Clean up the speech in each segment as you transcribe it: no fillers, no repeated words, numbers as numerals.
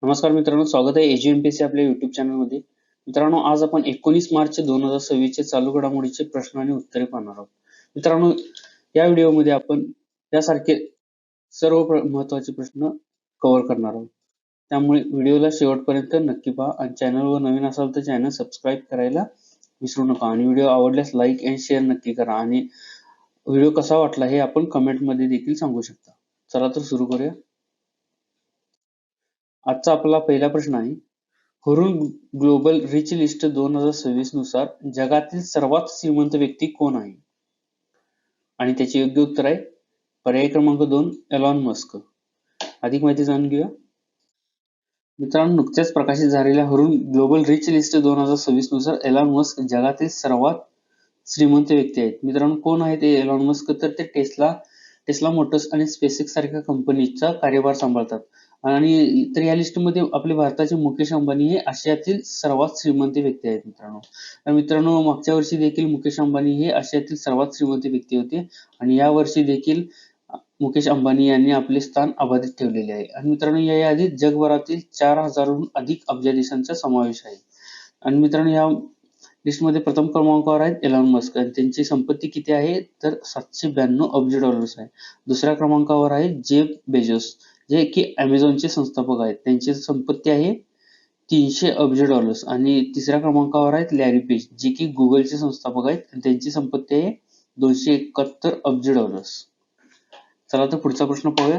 नमस्कार मित्रांनो, स्वागत आहे एजीएमपीसी आपल्या युट्यूब चॅनलमध्ये. मित्रांनो, आज आपण 19 मार्च 2026 चे चालू घडामोडीचे प्रश्न आणि उत्तरे पाहणार आहोत. मित्रांनो, या व्हिडिओमध्ये आपण यासारखे सर्व महत्त्वाचे प्रश्न कव्हर करणार आहोत. त्यामुळे व्हिडिओला शेवटपर्यंत नक्की पहा आणि चॅनलवर नवीन असाल तर चॅनल सबस्क्राईब करायला विसरू नका आणि व्हिडिओ आवडल्यास लाईक आणि शेअर नक्की करा आणि व्हिडिओ कसा वाटला हे आपण कमेंटमध्ये देखील सांगू शकता. चला तर सुरू करूया. आजचा आपला पहिला प्रश्न आहे, हुरुन ग्लोबल रिच लिस्ट 2026 नुसार जगातील सर्वात श्रीमंत व्यक्ती कोण आहे? आणि त्याचे योग्य उत्तर आहे पर्याय क्रमांक 2 एलॉन मस्क. अधिक माहिती जाणून घेऊया. मित्रांनो, नुकत्याच प्रकाशित झालेल्या हुरुन ग्लोबल रिच लिस्ट 2026 नुसार एलॉन मस्क जगातील सर्वात श्रीमंत व्यक्ती आहेत. मित्रांनो, कोण आहेत ते एलॉन मस्क? तर ते टेस्ला मोटर्स आणि स्पेसएक्स सारख्या कंपनीचा कार्यभार सांभाळतात. आणि तर या लिस्टमध्ये आपले भारताचे मुकेश अंबानी हे आशियातील सर्वात श्रीमंत व्यक्ती आहेत. मित्रांनो, मागच्या वर्षी देखील मुकेश अंबानी हे आशियातील सर्वात श्रीमंत व्यक्ती होते आणि या वर्षी देखील मुकेश अंबानी यांनी आपले स्थान अबाधित ठेवलेले आहे. आणि मित्रांनो, या यादीत जगभरातील 4,000हून अधिक अब्ज देशांचा समावेश आहे. आणि मित्रांनो, या लिस्टमध्ये प्रथम क्रमांकावर आहेत एलॉन मस्क आणि त्यांची संपत्ती किती आहे तर 792 अब्ज डॉलर्स आहे. दुसऱ्या क्रमांकावर आहे जेफ बेझोस, जे की अमेझॉनचे संस्थापक आहेत. त्यांची संपत्ती आहे 300 अब्ज डॉलर्स. आणि तिसऱ्या क्रमांकावर आहेत लॅरी पेज, जे की गुगलचे संस्थापक आहेत आणि त्यांची संपत्ती आहे 271 अब्ज डॉलर्स. चला तर पुढचा प्रश्न पाहूया.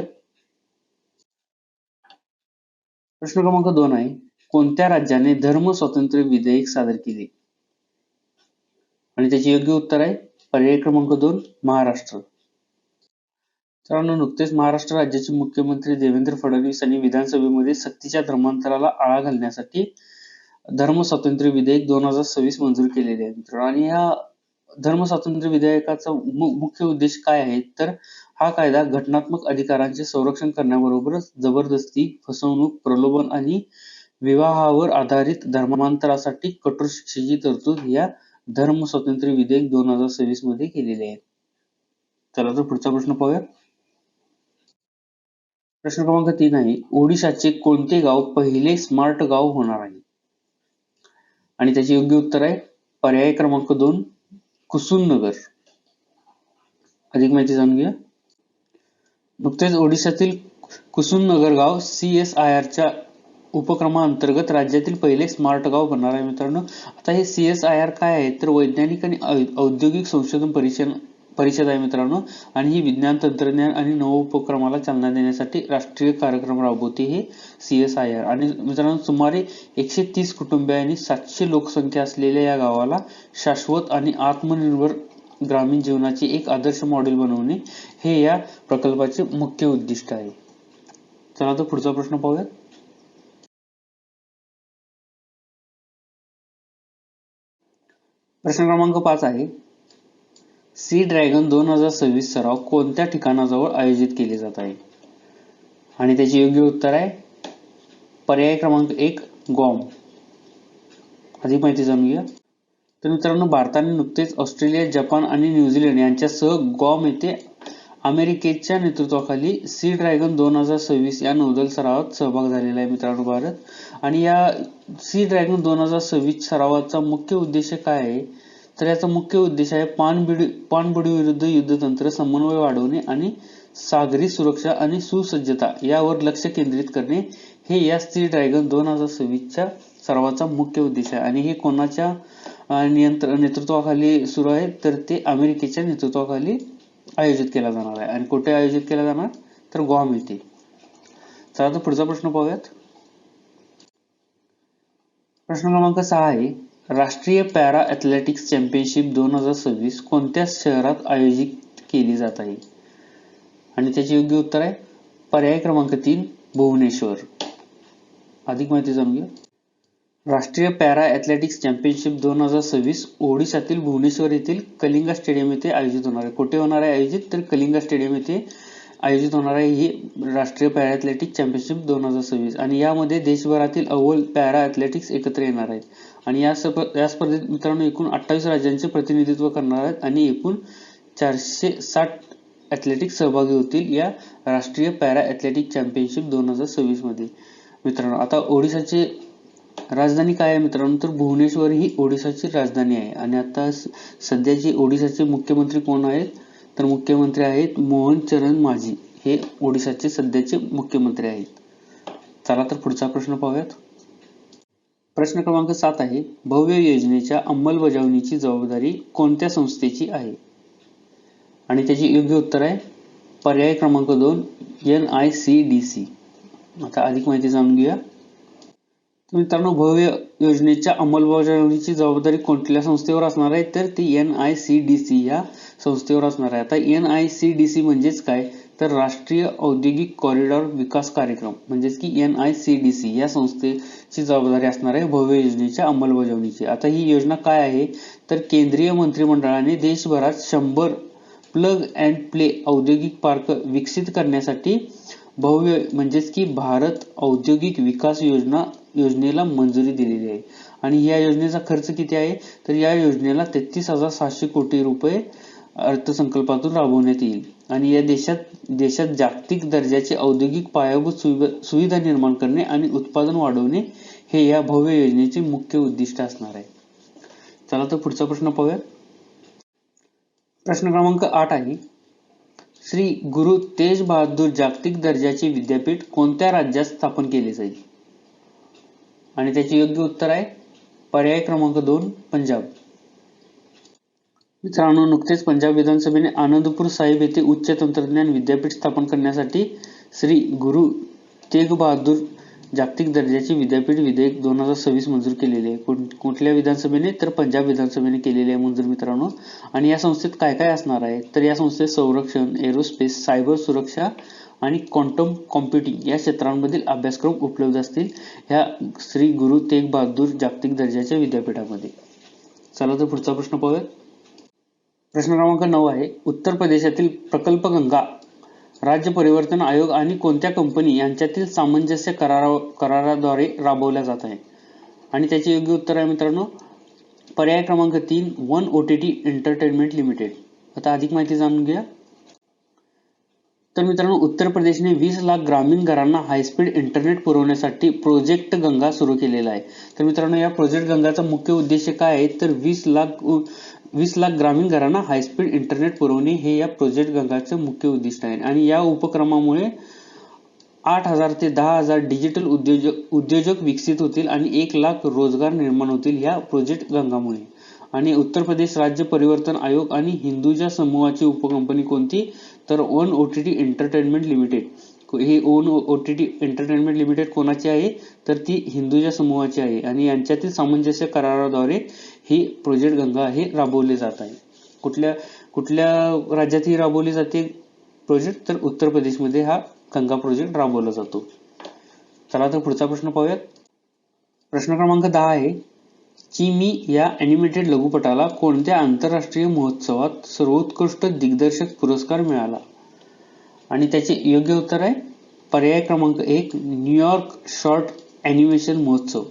प्रश्न क्रमांक 2 आहे, कोणत्या राज्याने धर्म स्वातंत्र्य विधेयक सादर केले? आणि त्याचे योग्य उत्तर आहे पर्याय क्रमांक 2 महाराष्ट्र. मित्रांनो, नुकतेच महाराष्ट्र राज्याचे मुख्यमंत्री देवेंद्र फडणवीस यांनी विधानसभेमध्ये सक्तीच्या धर्मांतराला आळा घालण्यासाठी धर्म स्वातंत्र्य विधेयक 2026 मंजूर केलेले आहे. आणि या धर्म स्वातंत्र्य विधेयकाचा मुख्य उद्देश काय आहे तर हा कायदा घटनात्मक अधिकारांचे संरक्षण करण्याबरोबरच जबरदस्ती, फसवणूक, प्रलोभन आणि विवाहावर आधारित धर्मांतरासाठी कठोर शिक्षेची तरतूद या धर्म स्वातंत्र्य विधेयक 2026 मध्ये केलेले आहे. चला तर पुढचा प्रश्न पाहूया. प्रश्न क्रमांक 3 आहे, ओडिशाचे कोणते गाव पहिले स्मार्ट गाव होणार आहे? आणि त्याचे योग्य उत्तर आहे पर्याय क्रमांक 2 कुसुमनगर. अधिक माहिती जाणून घ्या. नुकतेच ओडिशातील कुसुमनगर गाव CSIR च्या उपक्रमाअंतर्गत राज्यातील पहिले स्मार्ट गाव बनणार आहे. मित्रांनो, आता हे CSIR काय आहे तर वैज्ञानिक आणि औद्योगिक संशोधन परिषद आहे मित्रांनो. आणि ही विज्ञान, तंत्रज्ञान आणि नवोपक्रमाला चालना देण्यासाठी राष्ट्रीय कार्यक्रम राबवते हे CSIR. आणि मित्रांनो, सुमारे 130 कुटुंबे आणि 700 लोकसंख्या असलेल्या या गावाला शाश्वत आणि आत्मनिर्भर ग्रामीण जीवनाचे एक आदर्श मॉडेल बनवणे हे या प्रकल्पाचे मुख्य उद्दिष्ट आहे. चला तर पुढचा प्रश्न पाहूया. प्रश्न क्रमांक 5 आहे, सी ड्रॅगन 2026 सराव कोणत्या ठिकाणाजवळ आयोजित केले जात आहे? आणि त्याचे योग्य उत्तर आहे पर्याय क्रमांक 1 गॉम. अधिक माहिती जाणून घ्या. तर मित्रांनो, भारताने नुकतेच ऑस्ट्रेलिया, जपान आणि न्यूझीलंड यांच्यासह गॉम येथे अमेरिकेच्या नेतृत्वाखाली सी ड्रॅगन 2026 या नौदल सरावात सहभाग झालेला आहे मित्रांनो भारत. आणि या सी ड्रॅगन 2026 सरावाचा मुख्य उद्देश काय आहे तर याचा मुख्य उद्देश आहे पाणबुडी विरुद्ध युद्धतंत्र, समन्वय वाढवणे आणि सागरी सुरक्षा आणि सुसज्जता यावर लक्ष केंद्रित करणे हे या सी ड्रॅगन 2026च्या सरावाचा मुख्य उद्देश आहे. आणि हे कोणाच्या नेतृत्वाखाली सुरू आहे तर ते अमेरिकेच्या नेतृत्वाखाली आयोजित केला जाणार आहे. आणि कुठे आयोजित केला जाणार तर ग्वाम येथे. चला तर पुढचा प्रश्न पाहूयात. प्रश्न क्रमांक 6 आहे, राष्ट्रीय पॅरा ॲथलेटिक्स चॅम्पियनशिप 2026 कोणत्या शहरात आयोजित केली जात आहे? आणि त्याचे योग्य उत्तर आहे पर्याय क्रमांक 3 भुवनेश्वर. अधिक माहिती जाणून घ्या. राष्ट्रीय पॅरा ॲथलेटिक्स चॅम्पियनशिप 2026 ओडिशातील भुवनेश्वर येथील कलिंगा स्टेडियम येथे आयोजित होणार आहे. कुठे होणार आहे आयोजित तर कलिंगा स्टेडियम येथे आयोजित होणार आहे ही राष्ट्रीय पॅरा ॲथलेटिक्स चॅम्पियनशिप 2026. आणि यामध्ये देशभरातील अव्वल पॅरा ॲथलेटिक्स एकत्र येणार आहेत. आणि या स्पर्धेत मित्रांनो एकूण 28 राज्यांचे प्रतिनिधित्व करणार आहेत आणि एकूण 460 ॲथलेटिक्स सहभागी होतील या राष्ट्रीय पॅरा ॲथलेटिक्स चॅम्पियनशिप 2026 मध्ये. मित्रांनो, आता ओडिशाची राजधानी काय आहे मित्रांनो, तर भुवनेश्वर ही ओडिशाची राजधानी आहे. आणि आता सध्याचे ओडिशाचे मुख्यमंत्री कोण आहेत, तर मुख्यमंत्री आहेत मोहन चरण माझी, हे ओडिशाचे सध्याचे मुख्यमंत्री आहेत. चला तर पुढचा प्रश्न पाहूयात. प्रश्न क्रमांक 7 आहे, भव्य योजनेच्या अंमलबजावणीची जबाबदारी कोणत्या संस्थेची आहे? आणि त्याची योग्य उत्तर आहे पर्याय क्रमांक 2 NICDC. आता अधिक माहिती जाणून घेऊया. मित्रांनो, भव्य योजनेच्या अंमलबजावणीची जबाबदारी कोणत्या संस्थेवर असणार आहे, तर ती NICDC या संस्थेवर असणार आहे. आता NICDC म्हणजेच काय, तर राष्ट्रीय औद्योगिक कॉरिडॉर विकास कार्यक्रम म्हणजेच की NICDC या संस्थेची जबाबदारी असणार आहे भव्य योजनेच्या अंमलबजावणीची. आता ही योजना काय आहे, तर केंद्रीय मंत्रिमंडळाने देशभरात 100 प्लग अँड प्ले औद्योगिक पार्क विकसित करण्यासाठी भव्य म्हणजेच की भारत औद्योगिक विकास योजनेला मंजुरी दिलेली आहे. आणि या योजनेचा खर्च किती आहे, तर या योजनेला 33,700 कोटी रुपये अर्थसंकल्पातून राबवण्यात येईल. आणि या देशात जागतिक दर्जाचे औद्योगिक पायाभूत सुविधा निर्माण करणे आणि उत्पादन वाढवणे हे या भव्य योजनेचे मुख्य उद्दिष्ट असणार आहे. चला तर पुढचा प्रश्न पाहूया. प्रश्न क्रमांक 8 आहे, श्री गुरु तेज बहादूर जागतिक दर्जाचे विद्यापीठ कोणत्या राज्यात स्थापन केले जाईल? आणि त्याचे योग्य उत्तर आहे पर्याय क्रमांक 2 पंजाब. मित्रांनो, नुकतेच पंजाब विधानसभेने आनंदपूर साहिब येथे उच्च तंत्रज्ञान विद्यापीठ स्थापन करण्यासाठी श्री गुरु तेग बहादूर जागतिक दर्जाचे विद्यापीठ विधेयक 2026 मंजूर केलेले आहे. कुठल्या विधानसभेने, तर पंजाब विधानसभेने केलेले आहे मंजूर मित्रांनो. आणि या संस्थेत काय काय असणार आहे, तर या संस्थेत संरक्षण, एरोस्पेस, सायबर सुरक्षा आणि क्वांटम कॉम्प्युटिंग या क्षेत्रांमधील अभ्यासक्रम उपलब्ध असतील ह्या श्री गुरु तेग बहादूर जागतिक दर्जाच्या विद्यापीठामध्ये. चला तर पुढचा प्रश्न पाहूया. प्रश्न क्रमांक 9 आहे, उत्तर प्रदेशातील प्रकल्प गंगा राज्य परिवर्तन आयोग आणि कोणत्या कंपनी यांच्यातील सामंजस्य कराराद्वारे राबवल्या जात आहे? आणि त्याचे योग्य उत्तर आहे मित्रांनो पर्याय क्रमांक 3 वन OTT एंटरटेनमेंट लिमिटेड. आता अधिक माहिती जाणून घ्या. तर मित्रांनो, उत्तर प्रदेशने 20 लाख ग्रामीण घरांना हायस्पीड इंटरनेट पुरवण्यासाठी प्रोजेक्ट गंगा सुरू केलेला आहे. तर मित्रांनो, या प्रोजेक्ट गंगाचा मुख्य उद्देश काय आहे, तर 20 लाख ग्रामीण घरांना हायस्पीड इंटरनेट पुरवणे हे या प्रोजेक्ट गंगाचे मुख्य उद्दिष्ट आहे. आणि या उपक्रमामुळे 8,000 ते 10,000 डिजिटल उद्योजक विकसित होतील आणि 1 लाख रोजगार निर्माण होतील या प्रोजेक्ट गंगामुळे. आणि उत्तर प्रदेश राज्य परिवर्तन आयोग आणि हिंदुजा समूहाची उपकंपनी कोणती, तर वन OTT एंटरटेनमेंट लिमिटेड. ही वन OTT एंटरटेनमेंट लिमिटेड कोणाची आहे, तर ती हिंदुजा समूहाची आहे. आणि यांच्यातील सामंजस्य कराराद्वारे ही प्रोजेक्ट गंगा हे राबवले जात आहे. कुठल्या राज्यात ही राबवली जाते प्रोजेक्ट, तर उत्तर प्रदेशमध्ये हा गंगा प्रोजेक्ट राबवला जातो. चला तर पुढचा प्रश्न पाहूयात. प्रश्न क्रमांक 10 आहे, चिमी या ॲनिमेटेड लघुपटाला कोणत्या आंतरराष्ट्रीय महोत्सवात सर्वोत्कृष्ट दिग्दर्शक पुरस्कार मिळाला? आणि त्याचे योग्य उत्तर आहे पर्याय क्रमांक 1 न्यूयॉर्क शॉर्ट ॲनिमेशन महोत्सव.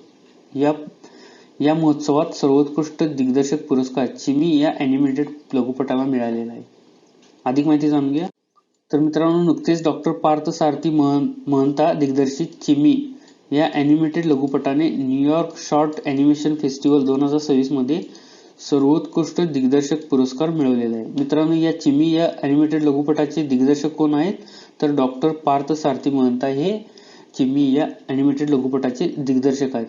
या महोत्सवात सर्वोत्कृष्ट दिग्दर्शक पुरस्कार चिमी या ॲनिमेटेड लघुपटाला मिळालेला आहे. अधिक माहिती जाणून घ्या. तर मित्रांनो, नुकतेच डॉक्टर पार्थ सारथी महंता दिग्दर्शित चिमी या ॲनिमेटेड लघुपटाने न्यूयॉर्क शॉर्ट ॲनिमेशन फेस्टिवल 2026 मध्ये सर्वोत्कृष्ट दिग्दर्शक पुरस्कार मिळवलेला आहे. मित्रांनो, या चिमी या ॲनिमेटेड लघुपटाचे दिग्दर्शक कोण आहेत, तर डॉक्टर पार्थ सारथी महंता हे चिमी या ॲनिमेटेड लघुपटाचे दिग्दर्शक आहेत.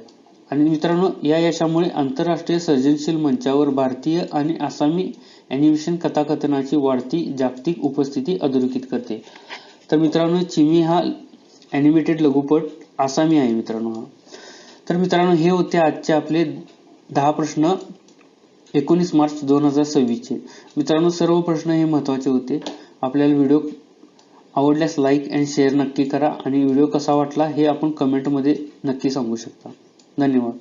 आणि मित्रांनो, या यशामुळे आंतरराष्ट्रीय सर्जनशील मंचावर भारतीय आणि आसामी ॲनिमेशन कथाकथनाची वाढती जागतिक उपस्थिती अधोरेखित करते. तर मित्रांनो, चिमी हा ॲनिमेटेड लघुपट आसामी आहे मित्रांनो. तर मित्रांनो, हे होते आजचे आपले 10 प्रश्न 19 मार्च 2026 चे. मित्रांनो, सर्व प्रश्न हे महत्त्वाचे होते. आपल्याला व्हिडिओ आवडल्यास लाईक अँड शेअर नक्की करा आणि व्हिडिओ कसा वाटला हे आपण कमेंटमध्ये नक्की सांगू शकता. धन्यवाद.